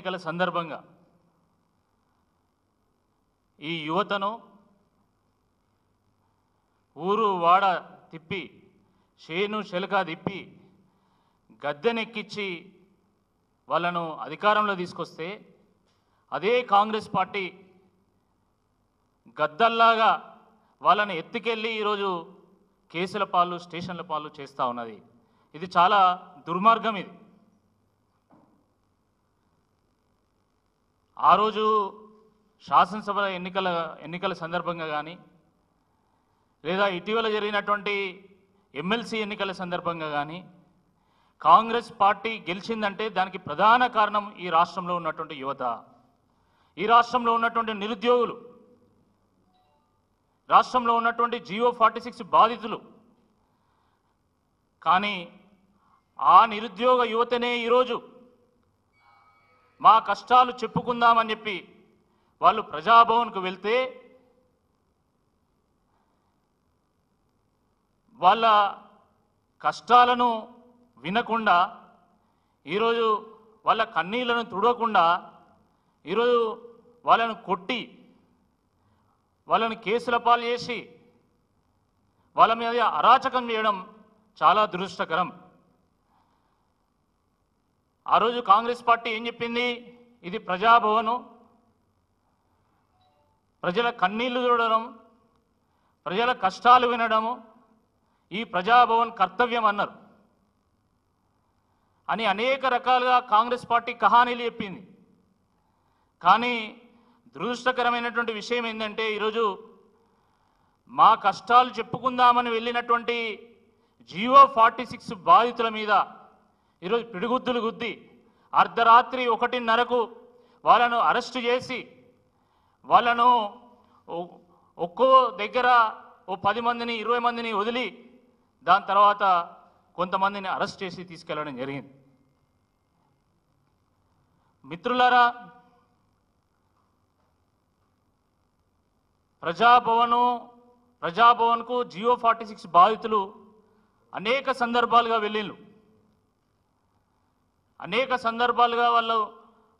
ఎన్నికల సందర్భంగా ఈ యువతను ఊరు వాడ తిప్పి షేను శెలక తిప్పి గద్దెనెక్కించి వాళ్ళను అధికారంలో తీసుకొస్తే అదే కాంగ్రెస్ పార్టీ గద్దల్లాగా వాళ్ళని ఎత్తుకెళ్ళి ఈరోజు కేసుల పాలు స్టేషన్ల పాలు చేస్తూ ఉన్నది. ఇది చాలా దుర్మార్గం. ఇది ఆ రోజు శాసనసభ ఎన్నికల సందర్భంగా కానీ లేదా ఇటీవల జరిగినటువంటి ఎమ్మెల్సీ ఎన్నికల సందర్భంగా కానీ కాంగ్రెస్ పార్టీ గెలిచిందంటే దానికి ప్రధాన కారణం ఈ రాష్ట్రంలో ఉన్నటువంటి యువత, ఈ రాష్ట్రంలో ఉన్నటువంటి నిరుద్యోగులు, రాష్ట్రంలో ఉన్నటువంటి జియో 46 బాధితులు. కానీ ఆ నిరుద్యోగ యువతనే ఈరోజు మా కష్టాలు చెప్పుకుందామని చెప్పి వాళ్ళు ప్రజాభవన్కు వెళ్తే వాళ్ళ కష్టాలను వినకుండా ఈరోజు వాళ్ళ కన్నీళ్లను తుడవకుండా ఈరోజు వాళ్ళను కొట్టి వాళ్ళని కేసుల పాలు చేసి వాళ్ళ మీద అరాచకం చేయడం చాలా దురదృష్టకరం. ఆ రోజు కాంగ్రెస్ పార్టీ ఏం చెప్పింది? ఇది ప్రజాభవను, ప్రజల కన్నీళ్లు చూడడం, ప్రజల కష్టాలు వినడము ఈ ప్రజాభవన్ కర్తవ్యం అన్నారు అని అనేక రకాలుగా కాంగ్రెస్ పార్టీ కహానీలు చెప్పింది. కానీ దురదృష్టకరమైనటువంటి విషయం ఏంటంటే ఈరోజు మా కష్టాలు చెప్పుకుందామని వెళ్ళినటువంటి జియో 46 బాధితుల మీద ఈరోజు పిడిగుద్దులు గుద్ది అర్ధరాత్రి 1:30కు వాళ్ళను అరెస్టు చేసి వాళ్ళను ఒక్కో దగ్గర 10 మందిని 20 మందిని వదిలి దాని తర్వాత కొంతమందిని అరెస్ట్ చేసి తీసుకెళ్లడం జరిగింది. మిత్రులారా, ప్రజాభవన్కు జియో 46 బాధితులు అనేక సందర్భాలుగా వెళ్ళిళ్ళు, అనేక సందర్భాలుగా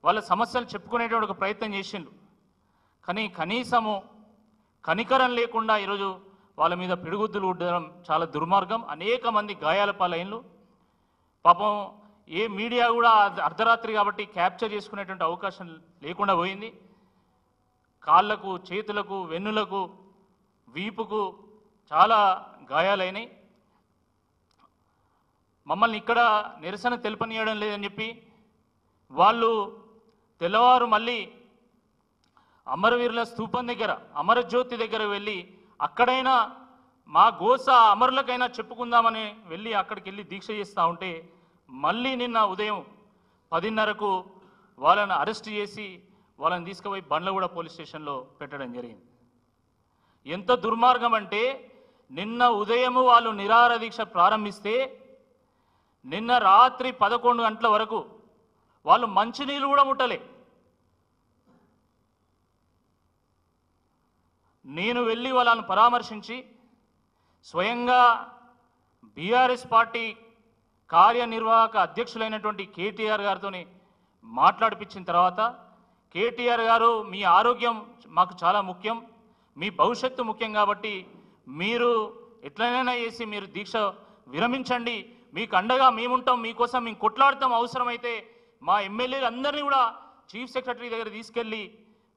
వాళ్ళ సమస్యలు చెప్పుకునేటువంటి ఒక ప్రయత్నం చేసిండ్రు. కానీ కనీసము కనికరం లేకుండా ఈరోజు వాళ్ళ మీద పిడిగుద్దులు ఉండడం చాలా దుర్మార్గం. అనేక మంది గాయాల పాలైనలు. పాపం ఏ మీడియా కూడా అర్ధరాత్రి కాబట్టి క్యాప్చర్ చేసుకునేటువంటి అవకాశం లేకుండా పోయింది. కాళ్ళకు, చేతులకు, వెన్నులకు, వీపుకు చాలా గాయాలైనాయి. మమ్మల్ని ఇక్కడ నిరసన తెలుపనీయడం లేదని చెప్పి వాళ్ళు తెల్లవారు మళ్ళీ అమరవీరుల స్తూపం దగ్గర, అమరజ్యోతి దగ్గర వెళ్ళి అక్కడైనా మా గోస అమరులకైనా చెప్పుకుందామని వెళ్ళి అక్కడికి వెళ్ళి దీక్ష చేస్తూ ఉంటే మళ్ళీ నిన్న ఉదయం 10:30కు వాళ్ళని అరెస్ట్ చేసి వాళ్ళని తీసుకుపోయి బండ్లగూడ పోలీస్ స్టేషన్లో పెట్టడం జరిగింది. ఎంత దుర్మార్గం అంటే నిన్న ఉదయం వాళ్ళు నిరాహార దీక్ష ప్రారంభిస్తే నిన్న రాత్రి 11 గంటల వరకు వాళ్ళు మంచినీళ్ళు కూడా ముట్టలే. నేను వెళ్ళి వాళ్ళను పరామర్శించి స్వయంగా బీఆర్ఎస్ పార్టీ కార్యనిర్వాహక అధ్యక్షులైనటువంటి కేటీఆర్ గారితో మాట్లాడిపించిన తర్వాత, కేటీఆర్ గారు మీ ఆరోగ్యం మాకు చాలా ముఖ్యం, మీ భవిష్యత్తు ముఖ్యం కాబట్టి మీరు ఎట్లనైనా చేసి మీరు దీక్ష విరమించండి, మీకు అండగా మేముంటాం, మీకోసం మేము కొట్లాడతాం, అవసరమైతే మా ఎమ్మెల్యేలు అందరినీ కూడా చీఫ్ సెక్రటరీ దగ్గర తీసుకెళ్ళి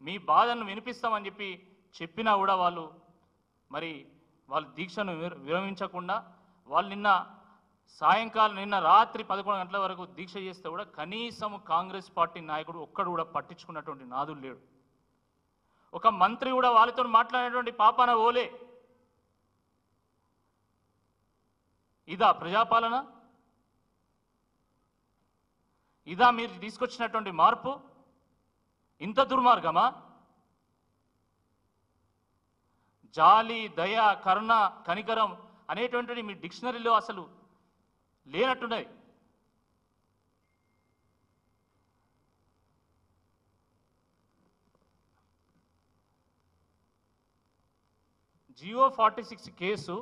మీ బాధను వినిపిస్తామని చెప్పినా కూడా వాళ్ళు దీక్షను విరమించకుండా వాళ్ళు నిన్న రాత్రి 11 గంటల వరకు దీక్ష చేస్తే కూడా కనీసం కాంగ్రెస్ పార్టీ నాయకుడు ఒక్కడు కూడా పట్టించుకున్నటువంటి నాదులు లేడు. ఒక మంత్రి కూడా వాళ్ళతో మాట్లాడేటువంటి పాపాన ఓలే. ఇదా ప్రజాపాలన? ఇదా మీరు తీసుకొచ్చినటువంటి మార్పు? ఇంత దుర్మార్గమా? జాలి, దయ, కరుణ, కనికరం అనేటువంటిది మీ డిక్షనరీలో అసలు లేనట్టున్నది. జియో 46 కేసు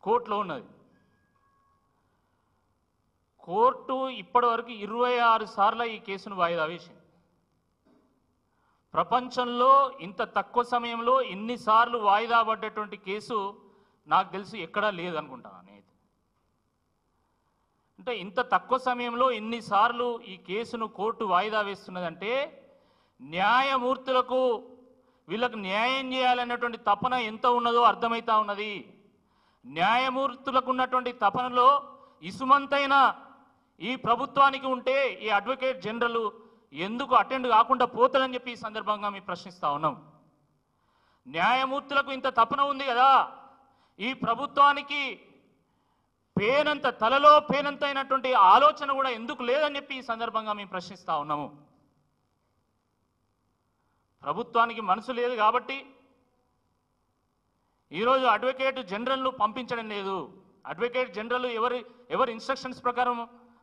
కోర్టులో ఉన్నది. కోర్టు ఇప్పటివరకు 26 సార్లు ఈ కేసును వాయిదా వేసింది. ప్రపంచంలో ఇంత తక్కువ సమయంలో ఇన్నిసార్లు వాయిదా పడ్డటువంటి కేసు నాకు తెలిసి ఎక్కడా లేదనుకుంటాను నేనైతే. అంటే ఇంత తక్కువ సమయంలో ఇన్నిసార్లు ఈ కేసును కోర్టు వాయిదా వేస్తున్నదంటే న్యాయమూర్తులకు వీళ్ళకు న్యాయం చేయాలన్నటువంటి తపన ఎంత ఉన్నదో అర్థమవుతా ఉన్నది. న్యాయమూర్తులకు ఉన్నటువంటి తపనలో ఇసుమంతైనా ఈ ప్రభుత్వానికి ఉంటే ఈ అడ్వకేట్ జనరల్ ఎందుకు అటెండ్ కాకుండా పోతాడని చెప్పి ఈ సందర్భంగా మేము ప్రశ్నిస్తా ఉన్నాం. న్యాయమూర్తులకు ఇంత తపన ఉంది కదా, ఈ ప్రభుత్వానికి పేనంత తలలో పేనంత అయినటువంటి ఆలోచన కూడా ఎందుకు లేదని చెప్పి ఈ సందర్భంగా మేము ప్రశ్నిస్తా ఉన్నాము. ప్రభుత్వానికి మనసు లేదు కాబట్టి ఈరోజు అడ్వకేట్ జనరల్ను పంపించడం లేదు. అడ్వకేట్ జనరల్ ఎవరి ఇన్స్ట్రక్షన్స్ ప్రకారం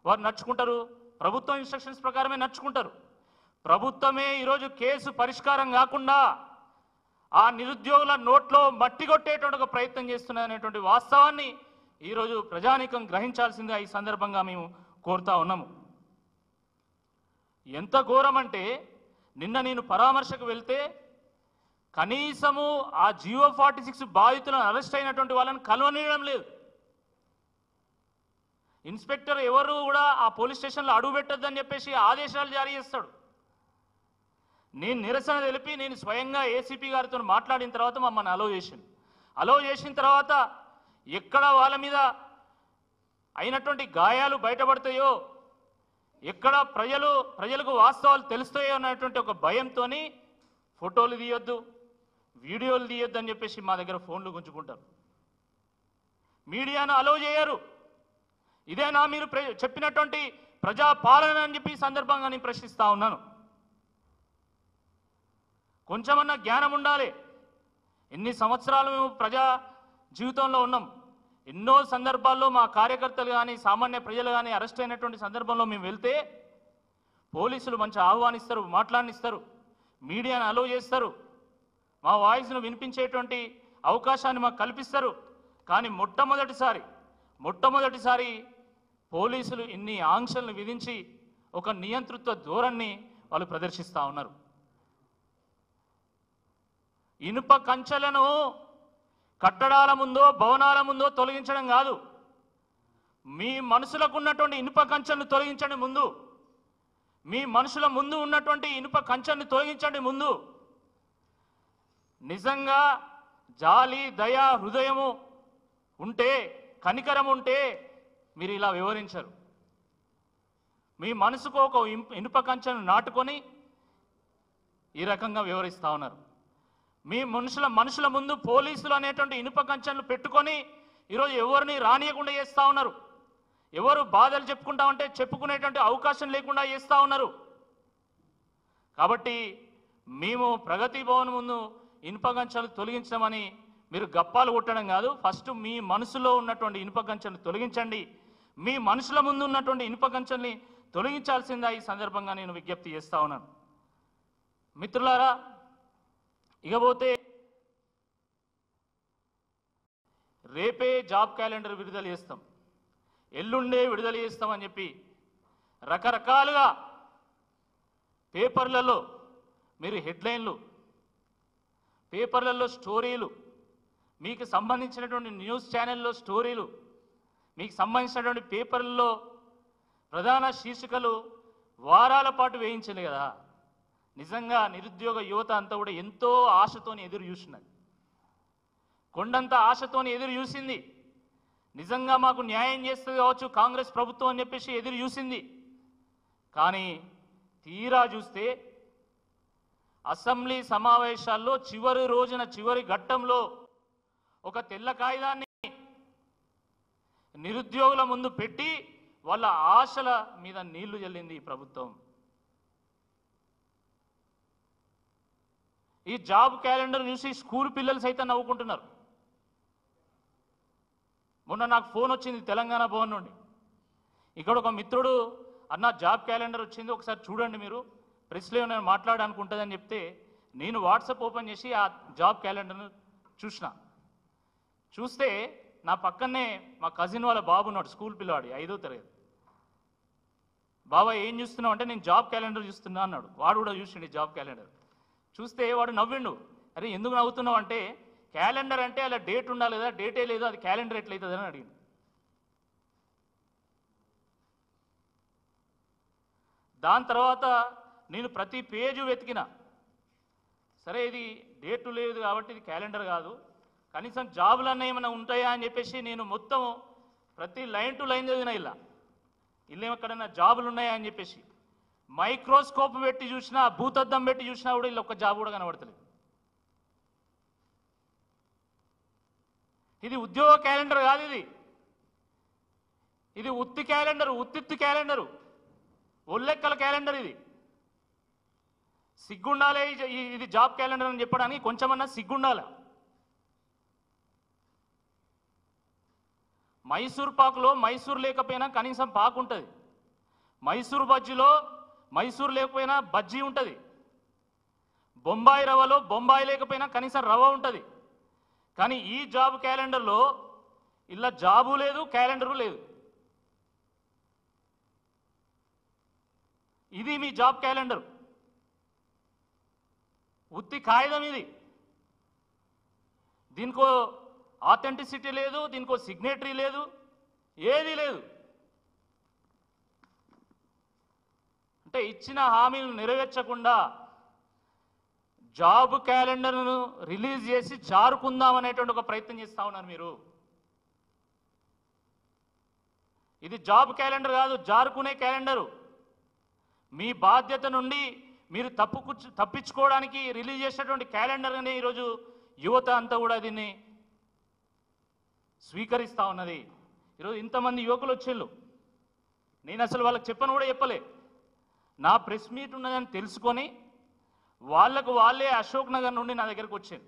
వారు నడుచుకుంటారు, ప్రభుత్వం ఇన్స్ట్రక్షన్స్ ప్రకారమే నడుచుకుంటారు. ప్రభుత్వమే ఈరోజు కేసు పరిష్కారం కాకుండా ఆ నిరుద్యోగుల నోట్లో మట్టి కొట్టేటువంటి ఒక ప్రయత్నం చేస్తున్నదనేటువంటి వాస్తవాన్ని ఈరోజు ప్రజానీకం గ్రహించాల్సిందిగా ఈ సందర్భంగా మేము కోరుతా ఉన్నాము. ఎంత ఘోరం అంటే నిన్న నేను పరామర్శకు వెళ్తే కనీసము ఆ జియో 46 బాధితులను అరెస్ట్ అయినటువంటి వాళ్ళని కలవనీయడం లేదు. ఇన్స్పెక్టర్ ఎవరు కూడా ఆ పోలీస్ స్టేషన్లో అడుగు పెట్టొద్దని చెప్పేసి ఆదేశాలు జారీ చేస్తాడు. నేను నిరసన తెలిపి నేను స్వయంగా ఏసీపీ గారితో మాట్లాడిన తర్వాత మమ్మల్ని అలో చేసిన తర్వాత ఎక్కడ వాళ్ళ మీద అయినటువంటి గాయాలు బయటపడతాయో, ఎక్కడ ప్రజలకు వాస్తవాలు తెలుస్తాయో అన్నటువంటి ఒక భయంతో ఫోటోలు తీయొద్దు, వీడియోలు తీయొద్దు అని చెప్పేసి మా దగ్గర ఫోన్లు గుంజుకుంటారు. మీడియాను అలో చేయరు. ఇదేనా మీరు చెప్పినటువంటి ప్రజాపాలన అని చెప్పి సందర్భంగా నేను ప్రశ్నిస్తా ఉన్నాను. కొంచెమన్నా జ్ఞానం ఉండాలి. ఎన్ని సంవత్సరాలు మేము ప్రజా జీవితంలో ఉన్నాం. ఎన్నో సందర్భాల్లో మా కార్యకర్తలు కానీ సామాన్య ప్రజలు కానీ అరెస్ట్ అయినటువంటి సందర్భంలో మేము వెళ్తే పోలీసులు మంచి ఆహ్వానిస్తారు, మాట్లాడిస్తారు, మీడియాను అలో చేస్తారు, మా వాయిస్ను వినిపించేటువంటి అవకాశాన్ని మాకు కల్పిస్తారు. కానీ మొట్టమొదటిసారి పోలీసులు ఇన్ని ఆంక్షలను విధించి ఒక నియంతృత్వ ధోరణిని వాళ్ళు ప్రదర్శిస్తూ ఉన్నారు. ఇనుప కంచెలను కట్టడాల ముందో భవనాల ముందో తొలగించడం కాదు, మీ మనసులకు ఉన్నటువంటి ఇనుప కంచెలను తొలగించండి ముందు. మీ మనుషుల ముందు ఉన్నటువంటి ఇనుప కంచెలను తొలగించండి ముందు. నిజంగా జాలి, దయ, హృదయము ఉంటే, కనికరం ఉంటే మీరు ఇలా వివరించరు. మీ మనసుకు ఒక ఇనుప కంచెను నాటుకొని ఈ రకంగా వివరిస్తూ ఉన్నారు. మీ మనుషుల ముందు పోలీసులు అనేటువంటి ఇనుప కంచెలు పెట్టుకొని ఈరోజు ఎవరిని రానియకుండా చేస్తూ ఉన్నారు. ఎవరు బాధలు చెప్పుకుంటా ఉంటే చెప్పుకునేటువంటి అవకాశం లేకుండా చేస్తూ ఉన్నారు. కాబట్టి మేము ప్రగతి భవన్ ముందు ఇనుప కంచెలు తొలగించమని మీరు గప్పాలు కొట్టడం కాదు, ఫస్ట్ మీ మనసులో ఉన్నటువంటి ఇనుప కంచెను తొలగించండి. మీ మనుషుల ముందు ఉన్నటువంటి ఇనుప కంచెల్ని తొలగించాల్సిందా ఈ సందర్భంగా నేను విజ్ఞప్తి చేస్తా ఉన్నాను. మిత్రులారా, ఇకపోతే రేపే జాబ్ క్యాలెండర్ విడుదల చేస్తాం, ఎల్లుండే విడుదల చేస్తామని చెప్పి రకరకాలుగా పేపర్లలో మీరు హెడ్లైన్లు, పేపర్లలో స్టోరీలు, మీకు సంబంధించినటువంటి న్యూస్ ఛానల్లో స్టోరీలు, మీకు సంబంధించినటువంటి పేపర్లలో ప్రధాన శీర్షికలు వారాల పాటు వేయించలే కదా. నిజంగా నిరుద్యోగ యువత అంతా కూడా ఎంతో ఆశతోని ఎదురు చూసినది, కొండంత ఆశతోని ఎదురు చూసింది. నిజంగా మాకు న్యాయం చేస్తుంది కావచ్చు కాంగ్రెస్ ప్రభుత్వం అని చెప్పేసి ఎదురు చూసింది. కానీ తీరా చూస్తే అసెంబ్లీ సమావేశాల్లో చివరి రోజున చివరి ఘట్టంలో ఒక తెల్ల కాగితాన్ని నిరుద్యోగుల ముందు పెట్టి వాళ్ళ ఆశల మీద నీళ్లు జల్లింది ఈ ప్రభుత్వం. ఈ జాబ్ క్యాలెండర్ చూసి స్కూల్ పిల్లలు సైతం నవ్వుకుంటున్నారు. మొన్న నాకు ఫోన్ వచ్చింది తెలంగాణ భవన్ నుండి. ఇక్కడ ఒక మిత్రుడు, అన్న జాబ్ క్యాలెండర్ వచ్చింది ఒకసారి చూడండి, మీరు ప్రెస్లో నేను మాట్లాడడానికి ఉంటుందని చెప్తే నేను వాట్సాప్ ఓపెన్ చేసి ఆ జాబ్ క్యాలెండర్ను చూస్తే నా పక్కనే మా కజిన్ వాళ్ళ బాబు ఉన్నాడు, స్కూల్ పిల్లవాడి 5వ తరగతి. బాబా ఏం చూస్తున్నావు అంటే నేను జాబ్ క్యాలెండర్ చూస్తున్నా అన్నాడు. వాడు కూడా చూసిండు జాబ్ క్యాలెండర్. చూస్తే వాడు నవ్విండు. అరే ఎందుకు నవ్వుతున్నావు అంటే క్యాలెండర్ అంటే అలా డేట్ ఉండాలి కదా, డేటే లేదు, అది క్యాలెండర్ ఎట్లయితుంది అని అడిగింది. దాని తర్వాత నేను ప్రతి పేజు వెతికిన, సరే ఇది డేటు లేదు కాబట్టి ఇది క్యాలెండర్ కాదు, కనీసం జాబులన్నీ ఏమైనా ఉంటాయా అని చెప్పేసి నేను మొత్తం ప్రతి లైన్ టు లైన్ చదివిన. ఇల్లు ఎక్కడైనా జాబులు ఉన్నాయా అని చెప్పేసి మైక్రోస్కోప్ పెట్టి చూసినా, భూతద్దం పెట్టి చూసినా కూడా ఇల్లు ఒక్క జాబ్ కూడా కనబడతలేదు. ఇది ఉద్యోగ క్యాలెండర్ కాదు, ఇది ఉత్తి క్యాలెండరు, ఉత్తిత్తి క్యాలెండరు, ఒళ్ళెక్కల క్యాలెండర్. ఇది సిగ్గుండాలే, ఇది జాబ్ క్యాలెండర్ అని చెప్పడానికి కొంచెమన్నా సిగ్గుండాలా. మైసూర్ పాకులో మైసూర్ లేకపోయినా కనీసం పాకు ఉంటుంది, మైసూర్ బజ్జీలో మైసూర్ లేకపోయినా బజ్జీ ఉంటుంది, బొంబాయి రవ్వలో బొంబాయి లేకపోయినా కనీసం రవ్వ ఉంటుంది. కానీ ఈ జాబ్ క్యాలెండర్లో ఇలా జాబు లేదు, క్యాలెండరు లేదు. ఇది మీ జాబ్ క్యాలెండర్, ఉత్తి కాగితం ఇది. దీనికో ఆథెంటిసిటీ లేదు, దీనికో సిగ్నేటరీ లేదు, ఏది లేదు. అంటే ఇచ్చిన హామీలు నెరవేర్చకుండా జాబ్ క్యాలెండర్ను రిలీజ్ చేసి జారుకుందామనేటువంటి ఒక ప్రయత్నం చేస్తూ ఉన్నారు మీరు. ఇది జాబ్ క్యాలెండర్ కాదు, జారుకునే క్యాలెండరు. మీ బాధ్యత నుండి మీరు తప్పించుకోవడానికి రిలీజ్ చేసినటువంటి క్యాలెండర్ అనే ఈరోజు యువత అంతా కూడా దీన్ని స్వీకరిస్తూ ఉన్నది. ఈరోజు ఇంతమంది యువకులు వచ్చేళ్ళు, నేను అసలు వాళ్ళకి చెప్పను కూడా చెప్పలే. నా ప్రెస్ మీట్ ఉన్నదని తెలుసుకొని వాళ్ళకు వాళ్ళే అశోక్ నగర్ నుండి నా దగ్గరకు వచ్చాను.